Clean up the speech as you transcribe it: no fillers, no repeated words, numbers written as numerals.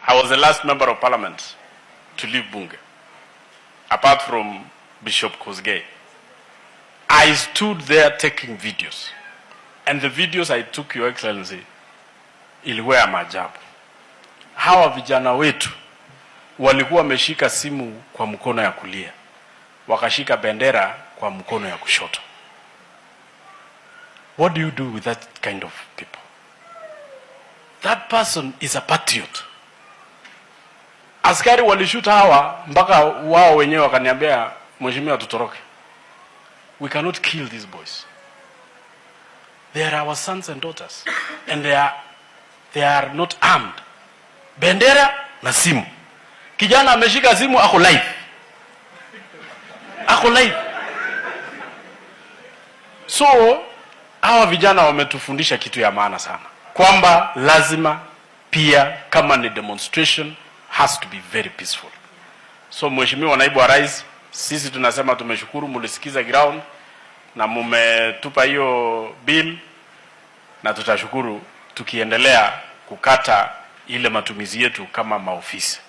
I was the last member of parliament to leave Bunge, apart from Bishop Kosgei. I stood there taking videos. And the videos I took, Your Excellency, ilikuwa ya maajabu. Hawa vijana wetu walikuwa wameshika simu kwa mkono ya kulia, wakashika bendera kwa mkono ya kushoto. What do you do with that kind of people? That person is a patriot. Askari walishuta hawa mpaka wao wenyewe wakaniambia, mheshimiwa, tutoroke. We cannot kill these boys. They are our sons and daughters, and they are not armed. Bendera na simu. Kijana ameshika simu, ako live. Ako live. So hawa vijana wametufundisha kitu ya maana sana, kwamba lazima pia kama ni demonstration has to be very peaceful. So mheshimiwa naibu wa rais, sisi tunasema tumeshukuru, mulisikiza ground na mumetupa hiyo bill, na tutashukuru tukiendelea kukata ile matumizi yetu kama maofisi.